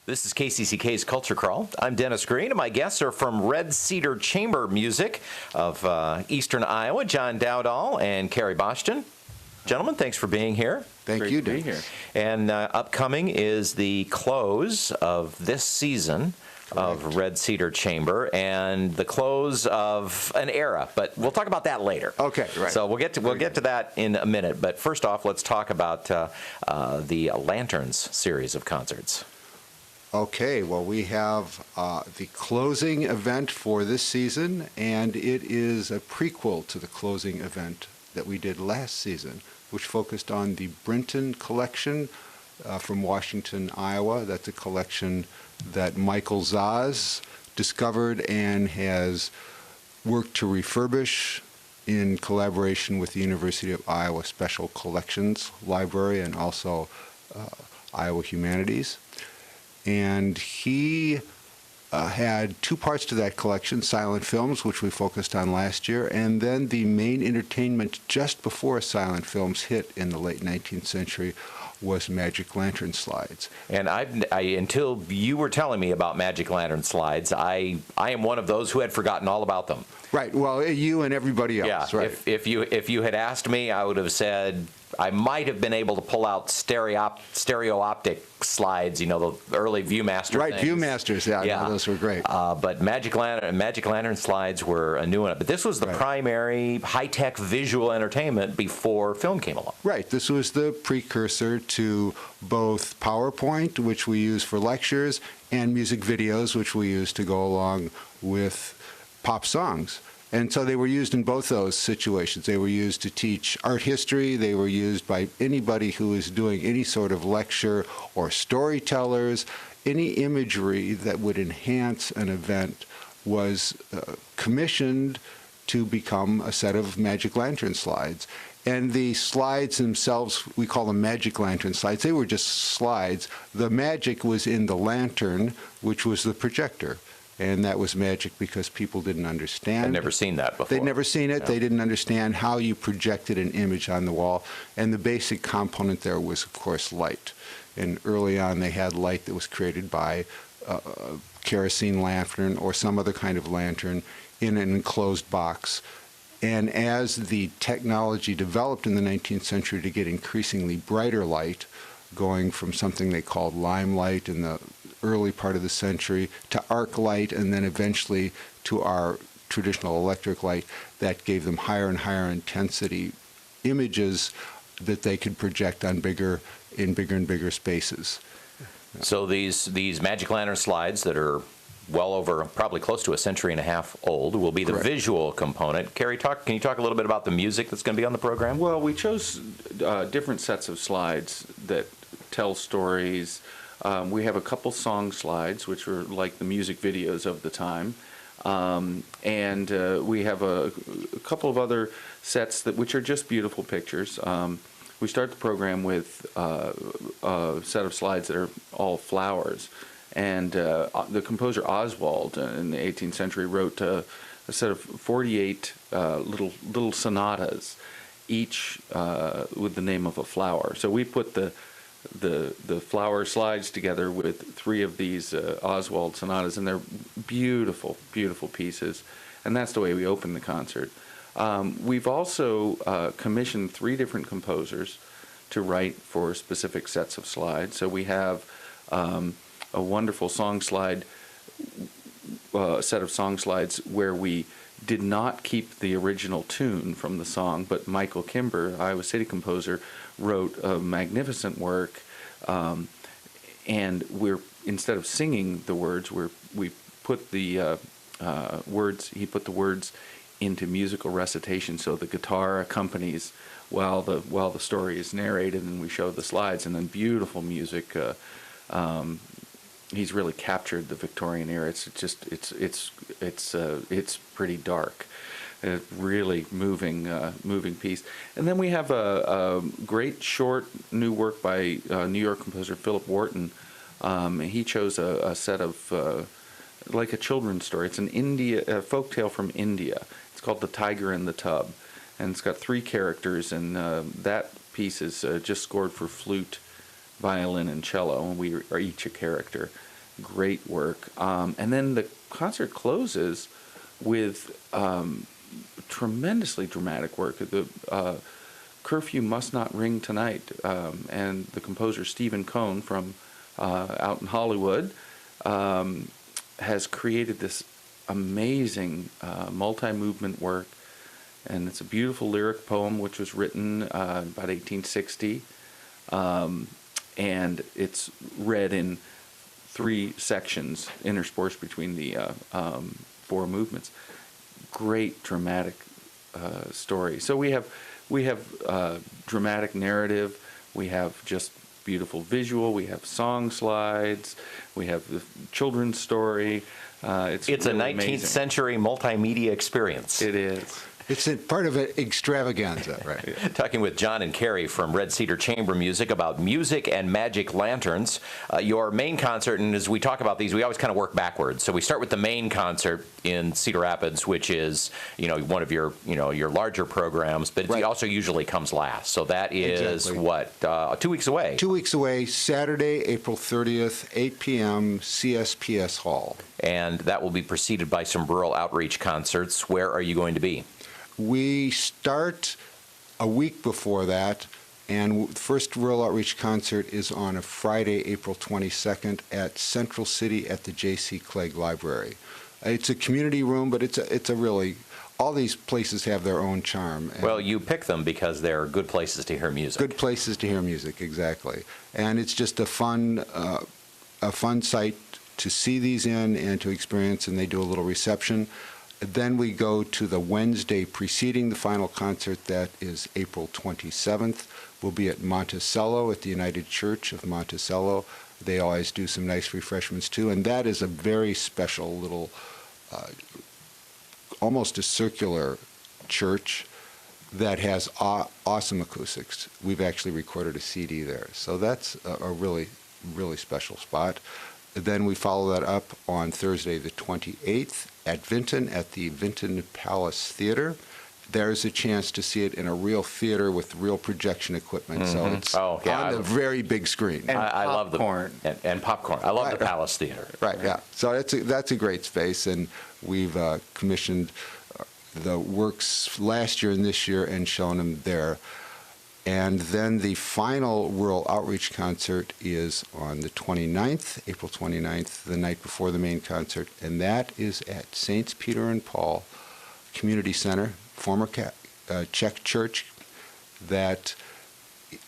This is KCCK's Culture Crawl. I'm Dennis Green, and my guests are from Cedar Chamber Music of Eastern Iowa, John Dowdall and Carey. Gentlemen, thanks for being here. Thank you, Dan. Here. And upcoming is the close of this season of Cedar Chamber and the close of an era, but we'll talk about that later. Okay, right. So we'll get to that in a minute. But first off, let's talk about the Lanterns series of concerts. Okay, well, we have the closing event for this season, and it is a prequel to the closing event that we did last season, which focused on the Brinton collection from Washington, Iowa. That's a collection that Michael Zaz discovered and has worked to refurbish in collaboration with the University of Iowa Special Collections Library and also Iowa Humanities. And he had two parts to that collection: silent films, which we focused on last year, and then the main entertainment just before silent films hit in the late 19th century was Magic Lantern slides. And I until you were telling me about Magic Lantern slides, I am one of those who had forgotten all about them. Right. Well, you and everybody else. Yeah. Right. If you had asked me, I would have said I might have been able to pull out stereo optic slides. You know, the early ViewMaster. Right. Things. ViewMasters. Yeah. No, those were great. But Magic Lantern slides were a new one. But this was the primary high-tech visual entertainment before film came along. Right. This was the precursor to both PowerPoint, which we use for lectures, and music videos, which we use to go along with pop songs. And so they were used in both those situations. They were used to teach art history. They were used by anybody who was doing any sort of lecture or storytellers. Any imagery that would enhance an event was commissioned to become a set of Magic Lantern slides. And the slides themselves, we call them Magic Lantern slides. They were just slides. The magic was in the lantern, which was the projector. And that was magic because people didn't understand. I'd never seen that before. They'd never seen it. Yeah. They didn't understand how you projected an image on the wall. And the basic component there was, of course, light. And early on, they had light that was created by a kerosene lantern or some other kind of lantern in an enclosed box. And as the technology developed in the 19th century to get increasingly brighter light, going from something they called limelight in the early part of the century to arc light, and then eventually to our traditional electric light, that gave them higher and higher intensity images that they could project on bigger and bigger spaces. So these Magic Lantern slides that are well over, probably close to a century and a half old, will be the visual component. Carey, can you talk a little bit about the music that's going to be on the program? Well, we chose different sets of slides that tell stories. We have a couple song slides, which were like the music videos of the time. And we have a couple of other sets which are just beautiful pictures. We start the program with a set of slides that are all flowers. And the composer Oswald in the 18th century wrote a set of 48 little sonatas, each with the name of a flower. So we put the flower slides together with three of these Oswald sonatas, and they're beautiful, beautiful pieces. And that's the way we open the concert. We've also commissioned three different composers to write for specific sets of slides. So we have a wonderful song slide, set of song slides where we did not keep the original tune from the song, but Michael Kimber, Iowa City composer, wrote a magnificent work, and instead of singing the words, we put the words. He put the words into musical recitation, so the guitar accompanies while the story is narrated, and we show the slides, and then beautiful music. He's really captured the Victorian era. It's pretty dark. A really moving piece. And then we have a great short new work by New York composer Philip Wharton. He chose a set of like a children's story. It's a folk tale from India. It's called The Tiger in the Tub, and it's got three characters. And that piece is just scored for flute, violin, and cello, and we are each a character. great work. And then the concert closes with tremendously dramatic work. The Curfew Must Not Ring Tonight, and the composer Stephen Cohn from out in Hollywood has created this amazing multi-movement work, and it's a beautiful lyric poem which was written about 1860, and it's read in 3 sections interspersed between the 4 movements. Great dramatic story. So we have dramatic narrative, we have just beautiful visual, we have song slides, we have the children's story. It's a really 19th amazing. century multimedia experience. It is. It's part of an extravaganza, right? Talking with John and Carey from Red Cedar Chamber Music about music and magic lanterns. Your main concert, and as we talk about these, we always kind of work backwards. So we start with the main concert in Cedar Rapids, which is one of your your larger programs, but Right. it also usually comes last. So that is Exactly. what 2 weeks away. 2 weeks away, Saturday, April 30th, 8 p.m., CSPS Hall. And that will be preceded by some rural outreach concerts. Where are you going to be? We start a week before that, and the first Rural Outreach concert is on a Friday, April 22nd at Central City at the J.C. Clegg Library. It's a community room, but it's a really, all these places have their own charm. And Well, you pick them because they're good places to hear music. good places to hear music, exactly. And it's just a fun site to see these in and to experience, and they do a little reception. Then we go to the Wednesday preceding the final concert. That is April 27th. We'll be at Monticello at the United Church of Monticello. They always do some nice refreshments too, and that is a very special little, almost a circular church that has awesome acoustics. We've actually recorded a CD there, so that's a really, really special spot. Then we follow that up on Thursday the 28th at Vinton at the Vinton Palace Theater. There's a chance to see it in a real theater with real projection equipment, so it's Oh, yeah. on the very big screen. And I love popcorn. and popcorn. I love Right. the Palace Theater. Right, yeah. So that's a great space, and we've commissioned the works last year and this year and shown them there. And then the final Rural Outreach concert is on the 29th, April 29th, the night before the main concert, and that is at Saints Peter and Paul Community Center, former Czech church. That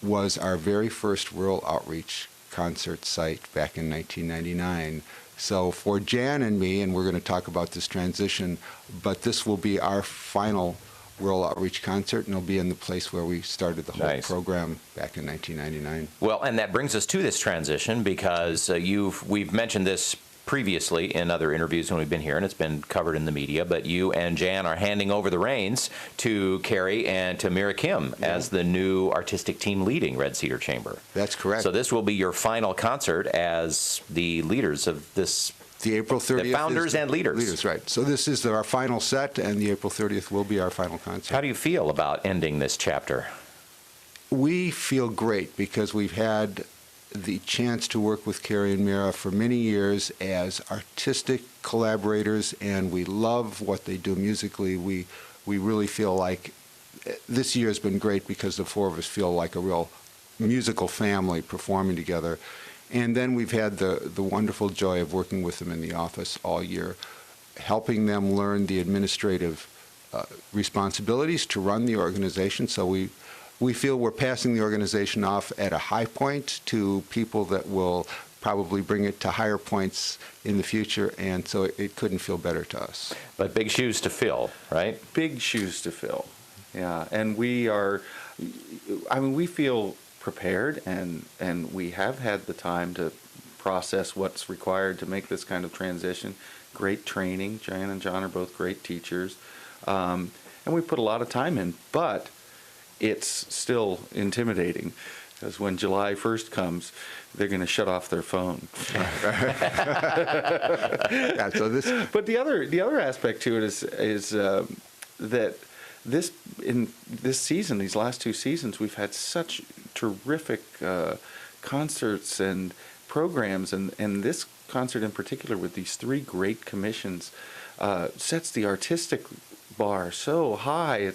was our very first Rural Outreach concert site back in 1999. So for Jan and me, and we're going to talk about this transition, but this will be our final Rural Outreach concert, and it'll be in the place where we started the whole Nice. program back in 1999. Well, and that brings us to this transition because we've mentioned this previously in other interviews when we've been here, and it's been covered in the media, but you and Jan are handing over the reins to Carey and to Miera Kim as the new artistic team leading Red Cedar Chamber. That's correct. So this will be your final concert as the leaders of this. The April 30th. The founders is the and leaders. Leaders, right. So this is our final set, and the April 30th will be our final concert. How do you feel about ending this chapter? We feel great because we've had the chance to work with Carey and Miera for many years as artistic collaborators, and we love what they do musically. We really feel like this year has been great because the four of us feel like a real musical family performing together. And then we've had the wonderful joy of working with them in the office all year, helping them learn the administrative responsibilities to run the organization. So we feel we're passing the organization off at a high point to people that will probably bring it to higher points in the future, and so it couldn't feel better to us. But big shoes to fill, right? Big shoes to fill. Yeah, and we feel prepared, and we have had the time to process what's required to make this kind of transition. Great training. Jan and John are both great teachers. And we put a lot of time in, but it's still intimidating because when July 1st comes, they're going to shut off their phone. Yeah, so this, But the other aspect to it is that in this season, these last 2 seasons, we've had such terrific concerts and programs, and this concert in particular with these 3 great commissions sets the artistic bar so high.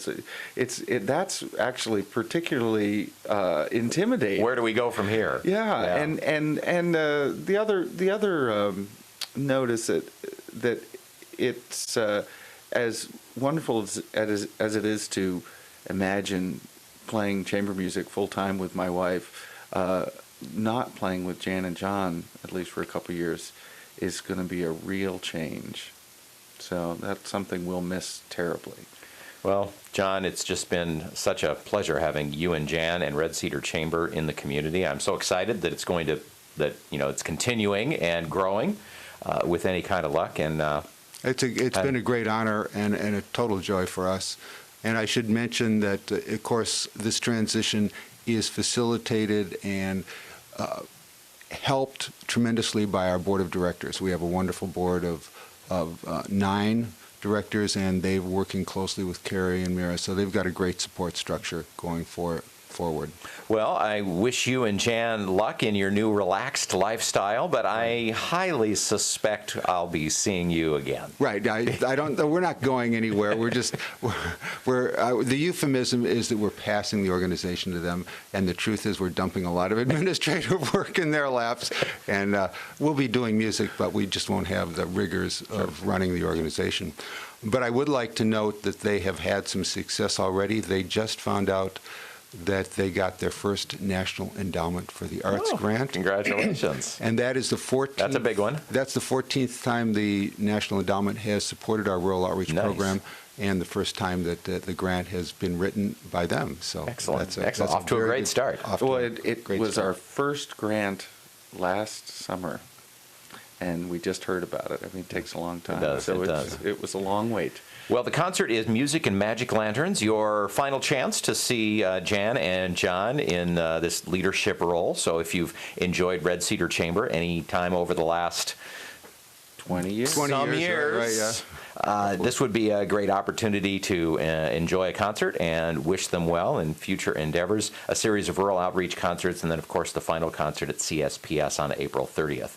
That's actually particularly intimidating. Where do we go from here? Yeah. And the other note is that it's as wonderful as it is to imagine playing chamber music full time with my wife. Not playing with Jan and John, at least for a couple of years, is going to be a real change. So that's something we'll miss terribly. Well, John, it's just been such a pleasure having you and Jan and Red Cedar Chamber in the community. I'm so excited that it's continuing and growing with any kind of luck. And it's been a great honor and a total joy for us. And I should mention that, of course, this transition is facilitated and helped tremendously by our board of directors. We have a wonderful board of 9 directors, and they're working closely with Carey and Miera, so they've got a great support structure going forward. Well, I wish you and Jan luck in your new relaxed lifestyle, but I highly suspect I'll be seeing you again. Right. I don't. We're not going anywhere. The euphemism is that we're passing the organization to them, and the truth is we're dumping a lot of administrative work in their laps, and we'll be doing music, but we just won't have the rigors of running the organization. But I would like to note that they have had some success already. They just found out that they got their first National Endowment for the Arts grant. Congratulations. And that is the 14th. That's a big one. That's the 14th time the National Endowment has supported our rural outreach program, and the first time that the grant has been written by them. So excellent. Excellent. Off to a great start. Well, it was our first grant last summer, and we just heard about it. I mean, it takes a long time. It does. It was a long wait. Well, the concert is Music and Magic Lanterns, your final chance to see Jan and John in this leadership role. So if you've enjoyed Red Cedar Chamber any time over the last 20 years. Some years. Right, yeah. This would be a great opportunity to enjoy a concert and wish them well in future endeavors. A series of rural outreach concerts, and then, of course, the final concert at CSPS on April 30th.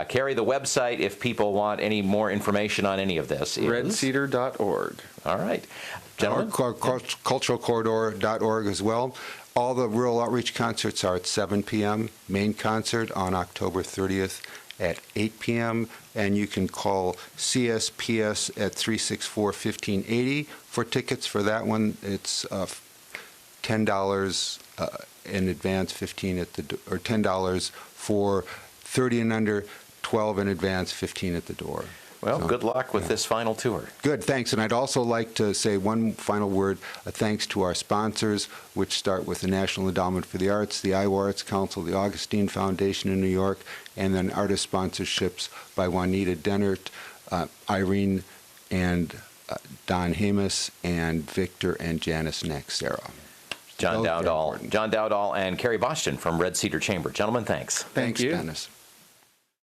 Carey, the website, if people want any more information on any of this, is redcedar.org. All right. Gentlemen? Culturalcorridor.org as well. All the rural outreach concerts are at 7 p.m. Main concert on October 30th at 8 p.m., and you can call CSPS at 364-1580 for tickets for that one. It's $10 in advance, or $10 for 30 and under, 12 in advance, 15 at the door. Well, So, good luck with this final tour. Good, thanks. And I'd also like to say one final word, a thanks to our sponsors, which start with the National Endowment for the Arts, the Iowa Arts Council, the Augustine Foundation in New York, and then artist sponsorships by Juanita Dennert, Irene and Don Hamus, and Victor and Janice Naxera. John Both very Dowdall. important. John Dowdall and Carey Boston from Red Cedar Chamber. Gentlemen, thanks. Thanks, you. Dennis.